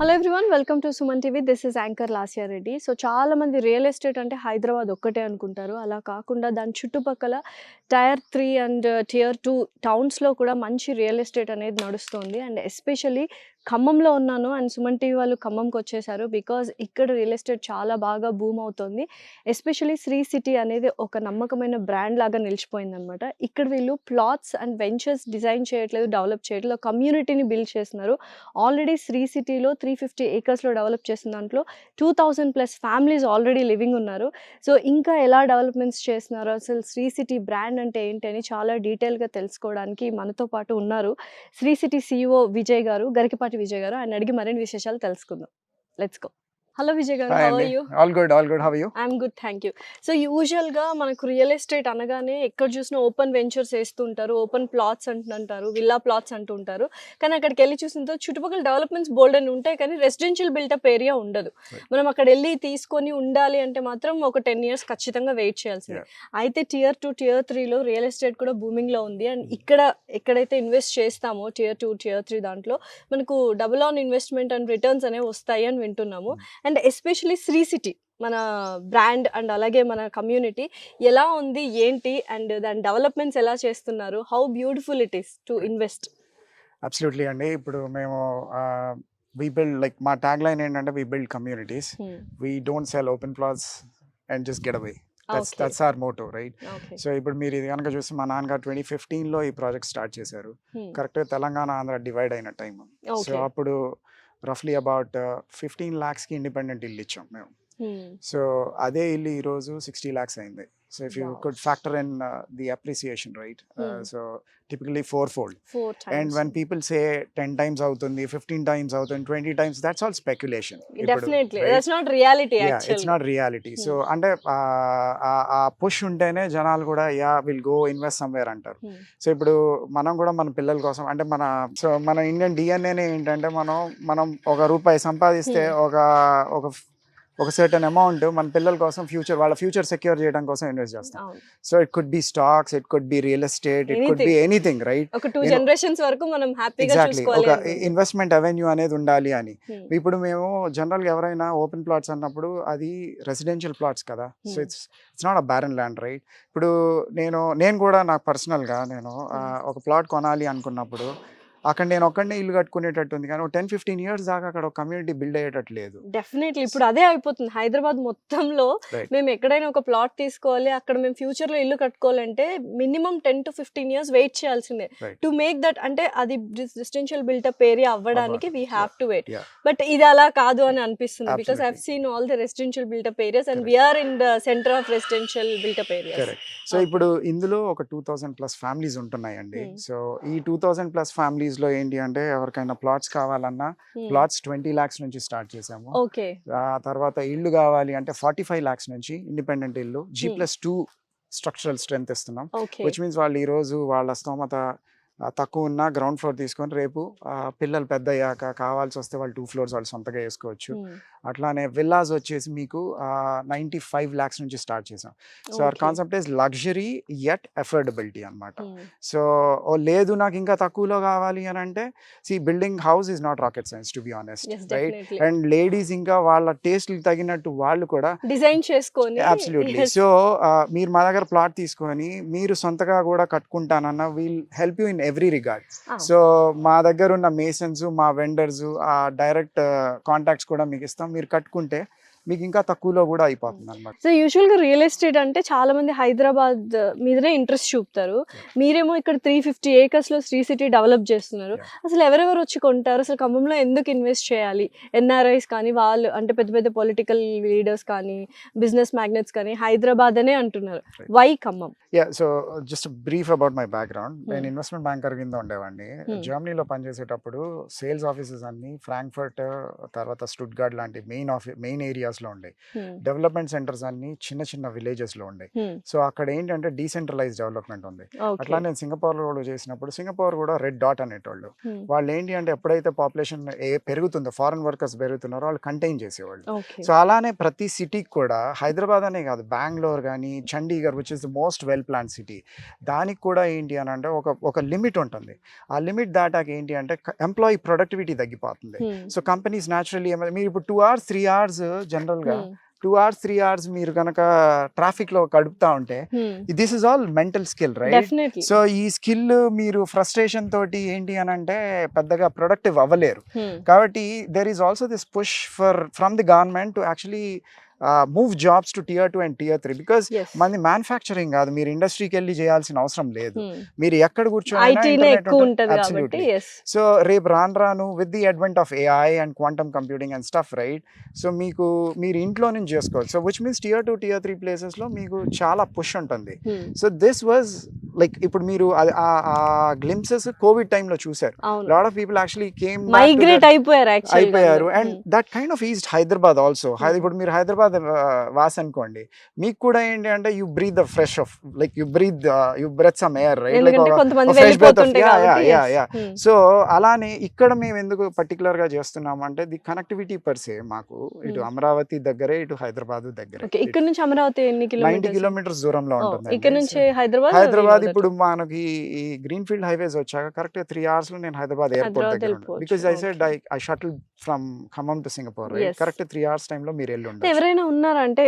Hello everyone, welcome to Suman TV. This is anchor Lasya Reddy. So చాలా మంది real estate అంటే హైదరాబాద్ ఒక్కటే అనుకుంటారు. అలా కాకుండా దాని చుట్టుపక్కల టైర్ 3 అండ్ టియర్ 2 టౌన్స్లో కూడా మంచి రియల్ ఎస్టేట్ అనేది నడుస్తుంది. అండ్ ఎస్పెషల్లీ ఖమ్మంలో ఉన్నాను అండ్ సుమన్ టీవీ వాళ్ళు ఖమ్మంకి వచ్చేసారు. బికాజ్ ఇక్కడ రియల్ ఎస్టేట్ చాలా బాగా బూమ్ అవుతుంది. ఎస్పెషల్లీ శ్రీ సిటీ అనేది ఒక నమ్మకమైన బ్రాండ్ లాగా నిలిచిపోయిందనమాట. ఇక్కడ వీళ్ళు ప్లాట్స్ అండ్ వెంచర్స్ డిజైన్ చేయట్లేదు, డెవలప్ చేయట్లేదు, కమ్యూనిటీని బిల్డ్ చేస్తున్నారు. ఆల్రెడీ శ్రీ సిటీలో 350 ఏకర్స్లో డెవలప్ చేసిన దాంట్లో 2000+ ఫ్యామిలీస్ ఆల్రెడీ లివింగ్ ఉన్నారు. సో ఇంకా ఎలా డెవలప్మెంట్స్ చేస్తున్నారు, అసలు శ్రీ సిటీ బ్రాండ్ అంటే ఏంటి అని చాలా డీటెయిల్గా తెలుసుకోవడానికి మనతో పాటు ఉన్నారు శ్రీ సిటీ CEO విజయ్ గారు, గరికపాటి విజయ్ గారు. ఆయన అడిగి మరిన్ని విశేషాలు తెలుసుకుందాం. Let's go. హలో విజయ్ గారు, how are you? All good, how are you? I'm good, thank you. So యూజువల్గా మనకు రియల్ ఎస్టేట్ అనగానే ఎక్కడ చూసినా ఓపెన్ వెంచర్స్ వేస్తుంటారు, ఓపెన్ ప్లాట్స్ అంటుంటారు, విల్లా ప్లాట్స్ అంటుంటారు. కానీ అక్కడికి వెళ్ళి చూసిన చుట్టుపక్కల డెవలప్మెంట్స్ బోల్డ్ అని ఉంటాయి, కానీ రెసిడెన్షియల్ బిల్టప్ ఏరియా ఉండదు. మనం అక్కడ వెళ్ళి తీసుకొని ఉండాలి అంటే మాత్రం ఒక 10 years ఖచ్చితంగా వెయిట్ చేయాల్సిందే. అయితే టియర్ 2, టియర్ 3లో రియల్ ఎస్టేట్ కూడా బూమింగ్లో ఉంది. అండ్ ఇక్కడ ఎక్కడైతే ఇన్వెస్ట్ చేస్తామో టియర్ 2, టియర్ 3 దాంట్లో మనకు double on investment and returns అనేవి వస్తాయి అని వింటున్నాము. అండ్ ఎస్పెషలీ శ్రీ సిటీ మన బ్రాండ్ అండ్ అలాగే మన కమ్యూనిటీ ఎలా ఉంది ఏంటి అండ్ దాని డెవలప్మెంట్స్ ఎలా చేస్తున్నారు, how beautiful it is to invest. Absolutely అండి. ఇప్పుడు మేము వి బిల్డ్, లైక్ మా ట్యాగ్ లైన్ ఏంటంటే we build communities, we don't sell open plots and just get away. That's our motto, right? So ఇప్పుడు మీరు ఇది కనుక చూస్తే మా నాన్నగారు 2015లో ఈ ప్రాజెక్ట్ స్టార్ట్ చేశారు. కరెక్ట్గా తెలంగాణ ఆంధ్ర డివైడ్ అయిన టైం. సో అప్పుడు రఫ్లీ అబౌట్ 15 lakhsకి ఇండిపెండెంట్ ఇల్లు ఇచ్చాం మేము. సో అదే ఇల్లు ఈరోజు 60 lakhs అయింది. So if you could factor in the appreciation, right? So typically 4-fold. 4 times. And when people say 10 times అవుతుంది, 15 times అవుతుంది, 20 times, that's all speculation. Definitely, right? That's not reality actually. It's not reality. So అంటే ఆ push ఉంటేనే జనాలు కూడా will go invest somewhere అంటారు. So ఇప్పుడు మనం కూడా మన పిల్లల కోసం అంటే మన ఇండియన్ డిఎన్ఏనే ఏంటంటే మనం ₹1 సంపాదిస్తే ఒక సర్టన్ అమౌంట్ మన పిల్లల కోసం వాళ్ళ ఫ్యూచర్ సెక్యూర్ చేయడం కోసం ఇన్వెస్ట్ చేస్తాం. So it could be stocks, it could be real estate, it could be anything, right? ఒక 2 generations వరకు మనం హ్యాపీగా చూసుకోవాలి. ఒక ఇన్వెస్ట్మెంట్ అవెన్యూ అనేది ఉండాలి అని. ఇప్పుడు మేము జనరల్గా ఎవరైనా ఓపెన్ ప్లాట్స్ అన్నప్పుడు అది రెసిడెన్షియల్ ప్లాట్స్ కదా. So it's not a barren land, right? ఇప్పుడు నేను కూడా నాకు పర్సనల్గా ఒక ప్లాట్ కొనాలి అనుకున్నప్పుడు అక్కడ నేను ఒక్కడనే ఇల్లు కట్టుకునేటట్టు ఉంది, కానీ 10-15 years దాకా అక్కడ ఒక కమ్యూనిటీ బిల్డ్ అయ్యేటట్టు లేదు. డెఫినెట్లీ ఇప్పుడు అదే అయిపోతుంది హైదరాబాద్ మొత్తంలో. మేము ఎక్కడైనా ఒక ప్లాట్ తీసుకోవాలి, అక్కడ మేము ఫ్యూచర్ లో ఇల్లు కట్టుకోవాలంటే మినిమం 10-15 years వెయిట్ చేయాల్సిందే టు మేక్ దట్. అంటే అది రెసిడెన్షియల్ బిల్టప్ ఏరియా అవ్వడానికి we have to wait. But ఇది అలా కాదు అని అనిపిస్తుంది, because I have seen all the residential built up areas and we're in the centre of residential built up areas. So ఇప్పుడు ఇందులో ఒక 2000+ ఫ్యామిలీస్ ఉంటున్నాయండి. సో ఈ 2000+ ఫ్యామిలీస్ లో ఏంటి అంటే ఎవరికైనా ప్లాట్స్ కావాలన్నా ప్లాట్స్ 20 lakhs నుంచి స్టార్ట్ చేసాము. ఆ తర్వాత ఇల్లు కావాలి అంటే 45 lakhs నుంచి ఇండిపెండెంట్ ఇల్లు G+2 స్ట్రక్చరల్ స్ట్రెంత్ ఇస్తున్నాం. విచ్ మీన్స్ వాళ్ళు ఈ రోజు వాళ్ళ స్తోమత తక్కువ ఉన్న గ్రౌండ్ ఫ్లోర్ తీసుకొని రేపు పిల్లలు పెద్ద అయ్యాక కావాల్సి వస్తే వాళ్ళు 2 floors వాళ్ళు సొంతగా వేసుకోవచ్చు. అట్లానే విల్లాస్ వచ్చేసి మీకు 95 lakhs నుంచి స్టార్ట్ చేసాం. So our concept is luxury yet affordability అనమాట. సో లేదు నాకు ఇంకా తక్కువలో కావాలి అని అంటే building house is not rocket science, to be honest, right? And ladies ఇంకా వాళ్ళ టేస్ట్కి తగినట్టు వాళ్ళు కూడా డిజైన్ చేసుకొని అబ్సల్యూట్లీ. సో మీరు మా దగ్గర ప్లాట్ తీసుకొని మీరు సొంతగా కూడా కట్టుకుంటానన్న we'll help you in every regard. So మా దగ్గర ఉన్న మేసన్స్, మా వెండర్స్, డైరెక్ట్ కాంటాక్ట్స్ కూడా మీకు ఇస్తాం. మీరు కట్టుకుంటే మీకు ఇంకా తక్కువలో కూడా అయిపోతుంది అనమాట. సో యూజువల్గా రియల్ ఎస్టేట్ అంటే చాలా మంది హైదరాబాద్ మీదనే ఇంట్రెస్ట్ చూపుతారు. మీరేమో ఇక్కడ 350 acres లో శ్రీ సిటీ డెవలప్ చేస్తున్నారు. అసలు ఎవరెవరు వచ్చి కొంటారు? అసలు ఖమ్మంలో ఎందుకు ఇన్వెస్ట్ చేయాలి? NRIs కానీ, వాళ్ళు అంటే పెద్ద పెద్ద పొలిటికల్ లీడర్స్ కానీ, బిజినెస్ మ్యాగ్నెట్స్ కానీ హైదరాబాద్ అనే అంటున్నారు. Why Khammam? So just brief about my background. నేను ఇన్వెస్ట్మెంట్ బ్యాంకర్ కింద ఉండేవాడిని. జర్మనీలో పనిచేసేటప్పుడు సేల్స్ ఆఫీసెస్ అన్ని ఫ్రాంక్ఫర్ట్, తర్వాత స్టుట్గార్ట్ లాంటి మెయిన్ ఏరియాస్ లో ఉండే. డెవలప్మెంట్ సెంటర్స్ అన్ని చిన్న చిన్న విలేజెస్ లో ఉండే. సో అక్కడ ఏంటంటే డీసెంట్రలైజ్ డెవలప్మెంట్ ఉంది. అట్లా నేను సింగపూర్ లో చేసినప్పుడు సింగపూర్ కూడా రెడ్ డాట్ అనేటోళ్ళు. వాళ్ళు ఏంటి అంటే ఎప్పుడైతే పాపులేషన్ పెరుగుతుందో, ఫారెన్ వర్కర్స్ పెరుగుతున్నారో వాళ్ళు కంటైన్ చేసేవాళ్ళు. సో అలానే ప్రతి సిటీకి కూడా, హైదరాబాద్ అనే కాదు, బెంగళూరు కానీ, Chandigarh which is the most well plan city, దానికి కూడా ఏంటి అని అంటే ఒక లిమిట్ ఉంటుంది. ఆ లిమిట్ దాటాక ఏంటి అంటే ఎంప్లాయీ ప్రొడక్టివిటీ తగ్గిపోతుంది. సో కంపెనీస్ న్యాచురల్లీ మీరు ఇప్పుడు 2 hours 3 hours జనరల్గా 2 hours 3 hours మీరు కనుక ట్రాఫిక్ లో గడుపుతా ఉంటే, this is all mental skill, right? So ఈ స్కిల్ మీరు ఫ్రస్ట్రేషన్ తోటి ఏంటి అని అంటే పెద్దగా ప్రొడక్టివ్ అవ్వలేరు. కాబట్టి there is also this push from the government to actually move jobs to tier 2 and tier 3, because మనది మ్యానుఫ్యాక్చరింగ్ కాదు, మీరు ఇండస్ట్రీకి వెళ్ళి చేయాల్సిన అవసరం లేదు, మీరు ఎక్కడ కూర్చొని. సో రేపు రాను with the advent of AI and quantum computing and stuff, right? So మీరు ఇంట్లో నుంచి చేసుకోవచ్చు. So which means tier 2 tier 3 places లో మీకు చాలా పుష్ ఉంటుంది. సో దిస్ వాజ్ లైక్, ఇప్పుడు మీరు ఆ గ్లింప్సెస్ కోవిడ్ టైమ్ లో చూసారు. Lot of people actually came migrate అయిపోయారు, and that kind of eased Hyderabad also. ఇప్పుడు మీరు హైదరాబాద్ వాస్ అనుకోండి, మీకు కూడా ఏంటి అంటే you breathe the fresh of, like you breathe some air, right? So అలానే ఇక్కడ మేము ఎందుకు పర్టికులర్ గా చేస్తున్నాం అంటే, ది కనెక్టివిటీ పర్ సే మాకు ఇటు అమరావతి దగ్గరే, ఇటు హైదరాబాద్ దగ్గరే. ఇక్కడ నుంచి అమరావతి 90 kilometers దూరంలో ఉంటుంది. ఇక్కడ నుంచి హైదరాబాద్ ఇప్పుడు మనకి ఈ గ్రీన్ ఫీల్డ్ హైవేస్ వచ్చాక కరెక్ట్ 3 hours లో నేను హైదరాబాద్ ఎయిర్పోర్ట్ దగ్గర ఉంటాను. Because I said I shuttle from Khammam to Singapore, correct 3 hours టైంలో మీరు వెళ్ళి ఉంటారు. ఎవరైనా ఉన్నారా అంటే,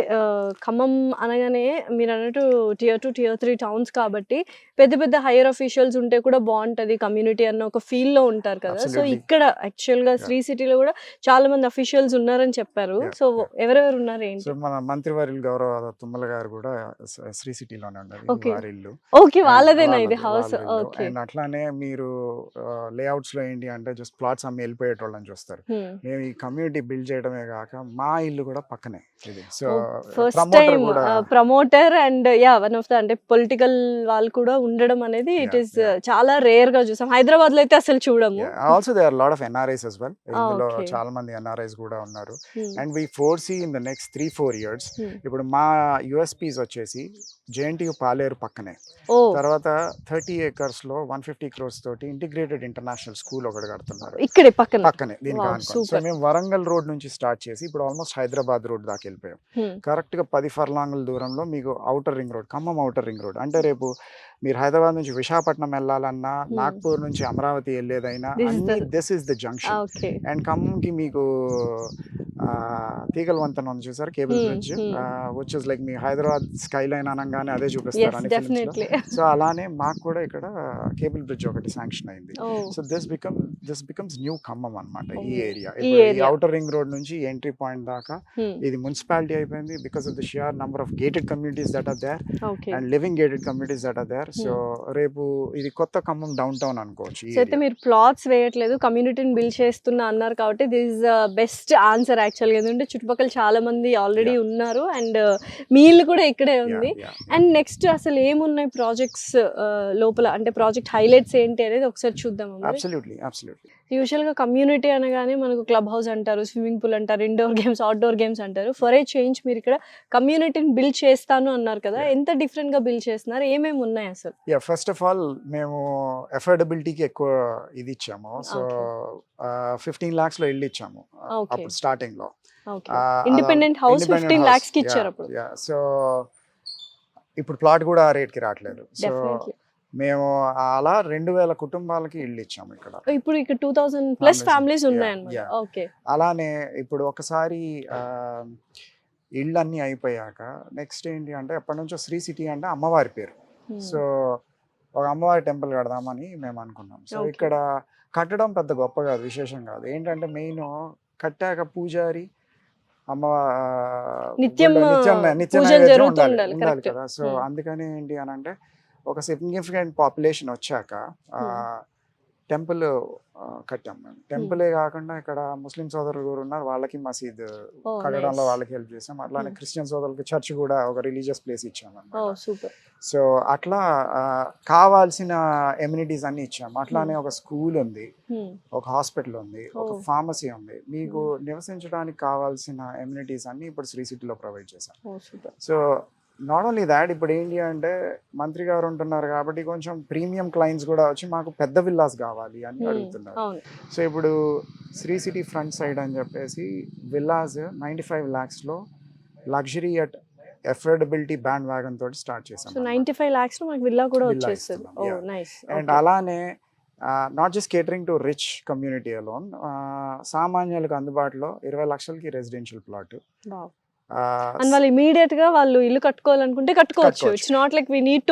ఖమ్మం అనగానే మీరు అన్నట్టు tier 2 tier 3 టౌన్స్ కాబట్టి పెద్ద పెద్ద హైయర్ అఫీషియల్స్ ఉంటే కూడా బాగుంటది కమ్యూనిటీ అన్న ఒక ఫీల్ లో ఉంటారు కదా. సో ఇక్కడ యాక్చువల్ గా శ్రీ సిటీలో కూడా చాలా మంది అఫీషియల్స్ ఉన్నారని చెప్పారు. సో ఎవరెవరు ఉన్నారు ఏంటి? సో మన మంత్రివర్యులు గౌరవ తుమ్మల గారు కూడా శ్రీ సిటీలోనే ఉన్నారు. వారి ఇల్లు వాళ్ళదేనా ఇది హౌస్? అండ్ అట్లానే మీరు లేఅవుట్స్ లో ఏంటి అంటే జస్ట్ ప్లాట్స్ అమ్మి వెళ్ళిపోయేటోళ్ళని చూస్తారు. మేము ఈ కమ్యూనిటీ బిల్డ్ చేయడమే కాక మా ఇల్లు కూడా పక్కనే ఇది. So first time promoter and one of the అంటే పొలిటికల్ వాళ్ళు కూడా ఉండడం అనేది ఇట్ ఈస్ చాలా రేర్ గా చూసాం. హైదరాబాద్ లో అయితే అసలు చూడము. Also there are lot of NRIs as well. ఇందులో చాలా మంది NRIs కూడా ఉన్నారు. And we foresee in the next 3-4 years ఇప్పుడు మా USPs వచ్చేసి JNTU పాలేరు పక్కనే, తర్వాత 30 acres లో 150 crores తోటి ఇంటిగ్రేటెడ్ ఇంటర్నేషనల్ స్కూల్ ఒకటి కడుతున్నారు ఇక్కడే పక్కనే దీనికి. సో మేము వరంగల్ రోడ్ నుంచి స్టార్ట్ చేసి ఇప్పుడు ఆల్మోస్ట్ హైదరాబాద్ రోడ్ దాకా వెళ్ళిపోయాం. కరెక్ట్ గా 10 furlongs దూరంలో మీకు outer ring road, Khammam outer ring road. అంటే రేపు మీరు హైదరాబాద్ నుంచి విశాఖపట్నం వెళ్ళాలన్నా, నాగ్పూర్ నుంచి అమరావతి వెళ్ళేదైనా, this is the junction. And ఖమ్మంకి మీకు తీగల వంతెన ఉంది చూసారు, cable bridge, which is like మీ హైదరాబాద్ స్కై లైన్ అనగానే అదే చూపిస్తారు అని ఫిల్మ్స్ లో. సో అలానే మాకు కూడా ఇక్కడ కేబుల్ బ్రిడ్జ్ ఒకటి శాంక్షన్ అయింది. So this becomes new Khammam అన్నమాట ఈ ఏరియా. ఔటర్ రింగ్ రోడ్ నుంచి ఎంట్రీ పాయింట్ దాకా ఇది మున్సిపాలిటీ అయిపోయింది because of the sheer number of gated communities that are there and living gated communities that are there. So రేపు ఇది కొత్త ఖమ్మం డౌన్ టౌన్ అనుకోవచ్చు. అయితే మీరు ప్లాట్స్ వేయట్లేదు, కమ్యూనిటీని బిల్డ్ చేస్తున్నా అన్నారు కాబట్టి this is best answer actual గా. ఎందుకంటే చుట్టుపక్కల చాలా మంది ఆల్రెడీ ఉన్నారు అండ్ మీ ఇల్లు కూడా ఇక్కడే ఉంది. అండ్ నెక్స్ట్ అసలు ఏమున్నాయి ప్రాజెక్ట్స్ లోపల, అంటే ప్రాజెక్ట్ హైలైట్స్ ఏంటి అనేది ఒకసారి చూద్దాం. యూజువల్ గా కమ్యూనిటీ అనగానే మనకు క్లబ్ హౌస్ అంటారు, స్విమ్మింగ్ పూల్ అంటారు, ఇండోర్ గేమ్స్, అవుట్డోర్ గేమ్స్ అంటారు. ఫర్ ఏ చేంజ్ మీరు ఇక్కడ కమ్యూనిటీని బిల్డ్ చేస్తాను అన్నారు కదా, ఎంత డిఫరెంట్ గా బిల్డ్ చేస్తున్నారు, ఏమేమి ఉన్నాయి అసలు? ఫస్ట్ ఆఫ్ ఆల్ మేము అఫోర్డబిలిటీకి ఎక్కువ ఇది ఇచ్చాము. సో 15 lakhs లో ఇల్లు ఇచ్చాము అప్పుడు స్టార్టింగ్ లో. ఇండిపెండెంట్ హౌస్ 15 lakhs కి ఇచ్చారు అప్పుడు. సో ఇప్పుడు ప్లాట్ కూడా ఆ రేట్ కి రావట్లేదు. సో మేము అలా 2000 కుటుంబాలకి ఇల్లు ఇచ్చాము ఇక్కడ. ఇప్పుడు ఇక్కడ 2000+ ఫ్యామిలీస్ ఉన్నాయన్నమాట. ఓకే. అలానే ఇప్పుడు ఒకసారి ఇళ్ళు అన్నీ అయిపోయాక నెక్స్ట్ ఏంటి అంటే, ఎప్పటి నుంచో శ్రీ సిటీ అంటే అమ్మవారి పేరు. సో ఒక అమ్మవారి టెంపుల్ కడదామని మేము అనుకున్నాం. సో ఇక్కడ కట్టడం పెద్ద గొప్ప కాదు, విశేషం కాదు. ఏంటంటే మెయిన్ కట్టాక పూజారి నిత్యం ఉండాలి కదా. సో అందుకని ఏంటి అని అంటే, ఒక సిగ్నిఫికెంట్ పాపులేషన్ వచ్చాక టెంపుల్ కట్టాం మేము. టెంపులే కాకుండా ఇక్కడ ముస్లిం సోదరులు కూడా ఉన్నారు, వాళ్ళకి మసీద్ కట్టడంలో వాళ్ళకి హెల్ప్ చేసాం. అట్లానే క్రిస్టియన్ సోదరులకి చర్చ్ కూడా ఒక రిలీజియస్ ప్లేస్ ఇచ్చాం అన్నమాట. సో అట్లా కావాల్సిన ఎమ్యూనిటీస్ అన్ని ఇచ్చాం. అట్లానే ఒక స్కూల్ ఉంది, ఒక హాస్పిటల్ ఉంది, ఒక ఫార్మసీ ఉంది. మీకు నివసించడానికి కావాల్సిన ఎమ్యూనిటీస్ అన్ని ఇప్పుడు శ్రీ సిటీలో ప్రొవైడ్ చేశాం. సో నాట్ ఓన్లీ దాట్, ఇప్పుడు ఏంటి అంటే మంత్రి గారు ఉంటున్నారు కాబట్టి కొంచెం ప్రీమియం క్లయింట్స్ కూడా వచ్చి మాకు పెద్ద విల్లాస్ కావాలి అని అడుగుతున్నారు. సో ఇప్పుడు శ్రీ సిటీ ఫ్రంట్ సైడ్ అని చెప్పేసి villas 95 lakhs luxury at affordability bandwagon తోటి స్టార్ట్ చేసాం. 95 lakhs మనకి విల్లా కూడా వచ్చేస్తుంది. అండ్ అలానే not just catering to rich community alone, సామాన్యులకు అందుబాటులో 20 లక్షలకి రెసిడెన్షియల్ ప్లాట్. అండ్ వాళ్ళు ఇమిడియట్ గా వాళ్ళు ఇల్లు కట్టుకోవాలనుకుంటే కట్టుకోవచ్చు. It's not like we need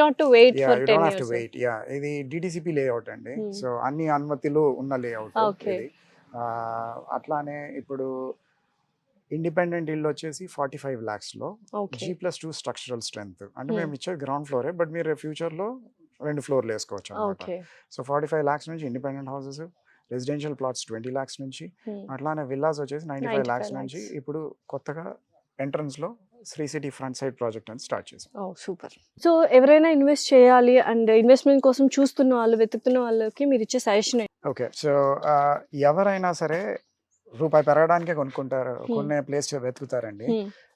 not to wait for 10 years. ఇది డిటిసిపి లేఅవుట్ అండి. సో అన్ని అనుమతులు ఉన్న లేఅవుట్. అట్లానే ఇప్పుడు ఇండిపెండెంట్ ఇల్లు వచ్చేసి 45 lakhs G+2 స్ట్రక్చరల్ స్ట్రెంగ్త్. అంటే మేము ఇచ్చేది గ్రౌండ్ ఫ్లోరే, బట్ మీరు ఫ్యూచర్ లో 2 ఫ్లోర్లు వేసుకోవచ్చు అన్నమాట. సో 45 lakhs నుంచి independent houses, residential plots 20 lakhs నుంచి, అట్లానే విల్లాస్ వచ్చేసి 95 lakhs నుంచి. ఇప్పుడు కొత్తగా ఎంట్రన్స్ లో Sri City front side project అని స్టార్ట్ చేసాం. సూపర్. సో ఎవరైనా ఇన్వెస్ట్ చేయాలి అండ్ ఇన్వెస్ట్మెంట్ కోసం చూస్తున్న వాళ్ళు, వెతుకుతున్న వాళ్ళకి మీరు ఇచ్చే సజెషన్? ఓకే, సో ఎవరైనా సరే రూపాయి పెరగడానికే కొనుక్కుంటారు, కొనే ప్లేస్ వెతుకుతారండి.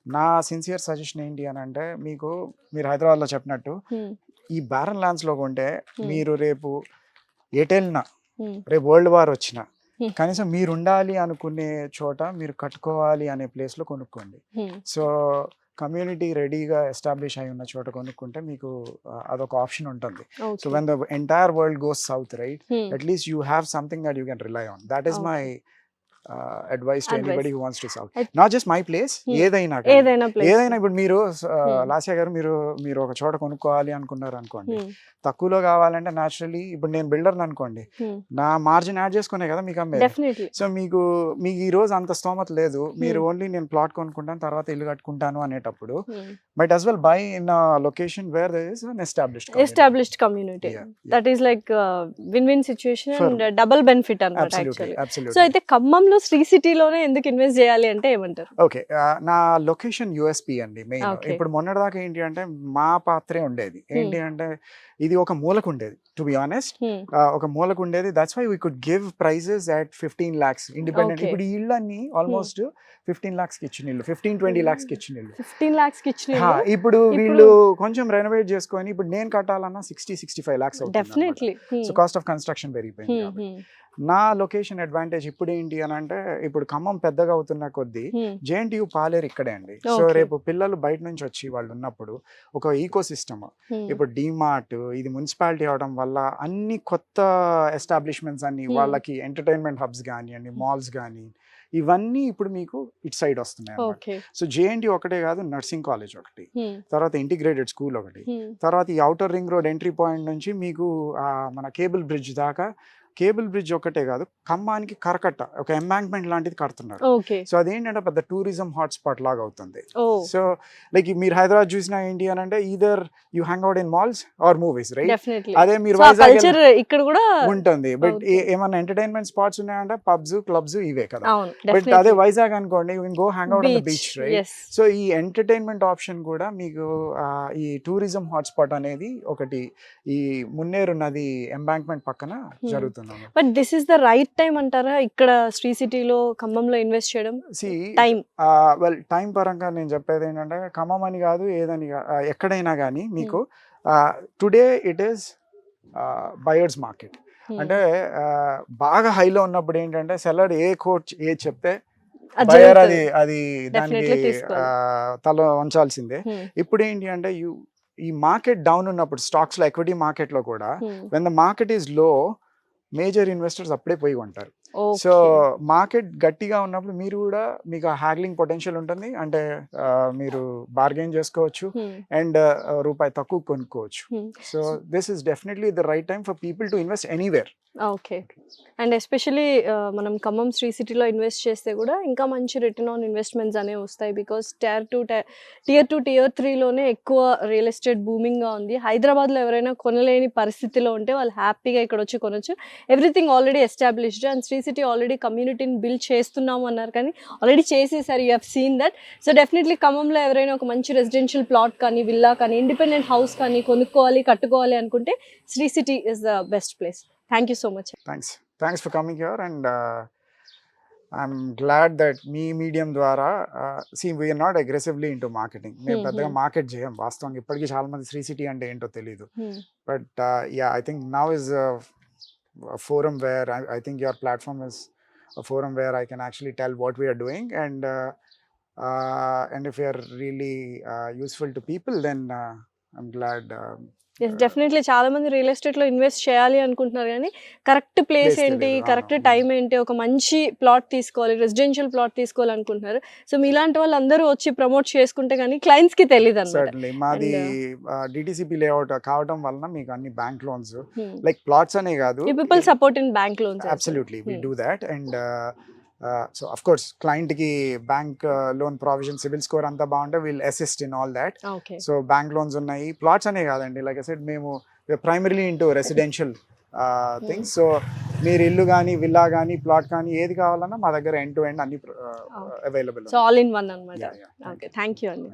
నా సిన్సియర్ సజెషన్ ఏంటి అని అంటే, మీరు హైదరాబాద్లో చెప్పినట్టు ఈ బారన్ ల్యాండ్స్ లో కొంటే మీరు రేపు ఎటెల్నా, రేపు వరల్డ్ వార్ వచ్చినా కనీసం మీరు ఉండాలి అనుకునే చోట, మీరు కట్టుకోవాలి అనే ప్లేస్ లో కొనుక్కోండి. సో కమ్యూనిటీ రెడీగా ఎస్టాబ్లిష్ అయి ఉన్న చోట కొనుక్కుంటే మీకు అదొక ఆప్షన్ ఉంటుంది. So when the entire world goes south, right, at least you have something that you can rely on. That is my advice to anybody who wants to sell. Not just my place, ఏదైనా ఇప్పుడు మీరు లాస్యా గారు మీరు ఒక చోట కొనుక్కోవాలి అనుకున్నారు అనుకోండి, తక్కువలో కావాలంటే న్యాచురల్లీ ఇప్పుడు నేను బిల్డర్ అనుకోండి, నా మార్జిన్ యాడ్ చేసుకునే కదా మీకు అమ్మేది. సో మీకు ఈ రోజు అంత స్తోమత లేదు, మీరు ఓన్లీ నేను ప్లాట్ కొనుక్కుంటాను తర్వాత ఇల్లు కట్టుకుంటాను అనేటప్పుడు, might as well buy in a location where there is an established community. That is like win-win situation and double benefit అన్నమాట యాక్చువల్లీ. సో అయితే ఖమ్మంలో శ్రీ సిటీలోనే ఎందుకు ఇన్వెస్ట్ చేయాలి అంటే ఏమంటారు? ఓకే, నా లొకేషన్ యూఎస్పీ అండి మెయిన్. ఇప్పుడు మొన్నటిదాకా ఏంటి అంటే మా పాత్రే ఉండేది. ఏంటి అంటే ఇది ఒక మూలకు ఉండేది, టు బి ఆనెస్ట్, ఒక మూలకు ఉండేది. That's why we could give prices at 15 lakhs independent. ఇప్పుడు ఈ ఇళ్ళు అన్ని ఆల్మోస్ట్ 15 lakhs కి ఇచ్చిన ఇల్లు, 15-20 lakhs కి ఇచ్చిన ఇల్లు, 15 lakhs కి ఇచ్చిన ఇల్లు. ఇప్పుడు వీళ్ళు కొంచెం రెనోవేట్ చేసుకొని ఇప్పుడు నేను కట్టాలన్నా 60-65 lakhs అవుతుంది. సో కాస్ట్ ఆఫ్ కన్స్ట్రక్షన్ పెరిగిపోయింది. నా లొకేషన్ అడ్వాంటేజ్ ఇప్పుడు ఏంటి అని అంటే, ఇప్పుడు ఖమ్మం పెద్దగా అవుతున్న కొద్దీ జేఎన్టీయూ పాలేరు ఇక్కడే అండి. సో రేపు పిల్లలు బయట నుంచి వచ్చి వాళ్ళు ఉన్నప్పుడు ఒక ఈకో సిస్టమ్, ఇప్పుడు డిమార్ట్, ఇది మున్సిపాలిటీ అవడం వల్ల అన్ని కొత్త ఎస్టాబ్లిష్మెంట్స్ అన్ని, వాళ్ళకి ఎంటర్టైన్మెంట్ హబ్స్ కానివ్వండి, మాల్స్ కానీ, ఇవన్నీ ఇప్పుడు మీకు ఇటు సైడ్ వస్తున్నాయి. సో జేఎన్టీ ఒకటే కాదు, నర్సింగ్ కాలేజ్ ఒకటి, తర్వాత ఇంటిగ్రేటెడ్ స్కూల్ ఒకటి, తర్వాత ఈ outer ring road entry point నుంచి మీకు మన కేబుల్ బ్రిడ్జ్ దాకా. కేబుల్ బ్రిడ్జ్ ఒకటే కాదు, ఖమ్మానికి కరకట్ట ఒక ఎంబాంక్మెంట్ లాంటిది కడుతున్నారు. సో అదేంటంటే పెద్ద టూరిజం హాట్స్పాట్ లాగా అవుతుంది. సో లైక్ మీరు హైదరాబాద్ చూసినా ఏంటి అని అంటే, either you hang out in malls or movies, right? అదే మీరు ఇక్కడ కూడా ఉంటుంది. బట్ ఏమన్నా ఎంటర్టైన్మెంట్ స్పాట్స్ ఉన్నాయంటే పబ్స్, క్లబ్స్ ఇవే కదా. బట్ అదే వైజాగ్ అనుకోండి, you can go hang out on the beach, right? So ఈ ఎంటర్టైన్మెంట్ ఆప్షన్ కూడా మీకు ఈ టూరిజం హాట్స్పాట్ అనేది ఒకటి ఈ మున్నేరు నది ఎంబాంక్మెంట్ పక్కన జరుగుతుంది. But this is the right time అంటారా ఇక్కడ శ్రీ సిటీలో, ఖమ్మంలో ఇన్వెస్ట్ చేయడం? వెల్ టైం పరంగా నేను చెప్పేది ఏంటంటే, ఖమ్మం అని కాదు, ఏదని ఎక్కడైనా కానీ మీకు today it is buyers market. అంటే బాగా హైలో ఉన్నప్పుడు ఏంటంటే సెల్లర్ ఏ కోట్ ఏ చెప్తే బయర్ అది దానికి తల వంచాల్సిందే. ఇప్పుడు ఏంటి అంటే ఈ మార్కెట్ డౌన్ ఉన్నప్పుడు స్టాక్స్ లో, ఎక్విటీ మార్కెట్ లో కూడా, when the market is low, major investors అప్పుడే పోయి ఉంటారు. సో మార్కెట్ గట్టిగా ఉన్నప్పుడు మీరు కూడా మీకు హ్యాగ్లింగ్ పొటెన్షియల్ ఉంటుంది, అంటే మీరు బార్గెన్ చేసుకోవచ్చు అండ్ రూపాయి తక్కువ కొనుక్కోవచ్చు. So this is definitely the right time for people to invest anywhere. Okay. And especially మనం ఖమ్మం శ్రీ సిటీలో ఇన్వెస్ట్ చేస్తే కూడా ఇంకా మంచి రిటర్న్ ఆన్ ఇన్వెస్ట్మెంట్స్ అనేవి వస్తాయి. బికాస్ టియర్ 2 టియర్ 3లోనే ఎక్కువ రియల్ ఎస్టేట్ బూమింగ్గా ఉంది. హైదరాబాద్లో ఎవరైనా కొనలేని పరిస్థితిలో ఉంటే వాళ్ళు హ్యాపీగా ఇక్కడ వచ్చి కొనొచ్చు. Everything already established and Sri City already కమ్యూనిటీని బిల్డ్ చేస్తున్నాము అన్నారు, కానీ ఆల్రెడీ చేసేసారు. You have seen that. So definitely ఖమ్మంలో ఎవరైనా ఒక మంచి రెసిడెన్షియల్ ప్లాట్ కానీ విల్లా కానీ ఇండిపెండెంట్ హౌస్ కానీ కొనుక్కోవాలి కట్టుకోవాలి అనుకుంటే Sri City is the best place. Thank you so much. Thanks for coming here, and I'm glad that me medium ద్వారా see we are not aggressively into marketing. మేము పెద్దగా market చేయం వాస్తవంగా. ఇప్పటికీ చాలా మంది శ్రీ సిటీ అంటే ఏంటో తెలియదు. But I think now is a forum where I think your platform is a forum where I can actually tell what we are doing, and if you are really useful to people, then I'm glad. Yes, definitely చాలా మంది real ఎస్టేట్లో invest చేయాలి అనుకుంటున్నారు, కానీ correct place ఏంటి, correct time ఏంటి, ఒక మంచి ప్లాట్ తీసుకోవాలి, రెసిడెన్షియల్ ప్లాట్ తీసుకోవాలి అనుకుంటున్నారు. సో మీలాంటి వాళ్ళు అందరూ వచ్చి ప్రమోట్ చేసుకుంటే కానీ క్లయింట్స్కి తెలియదు అన్నమాట. మాది డిటిసిపి లేఅవుట్ కావడం వలన మీకు అన్ని బ్యాంక్ లోన్స్ లైక్ ప్లాట్స్ అనే కాదు, people support in bank loans. Absolutely we do that. And so of course client కి bank loan provision, CIBIL score అంతా బాగుంటే will assist in all that. So bank loans ఉన్నాయి, ప్లాట్స్ అనే కాదండి. Like I said మేము primarily into residential things. So మీరు ఇల్లు కానీ విల్లా కానీ ప్లాట్ కానీ ఏది కావాలన్నా మా దగ్గర ఎండ్ టు ఎండ్ అన్ని available. So all in one అన్నమాట. ఓకే, థ్యాంక్ యూ అండి.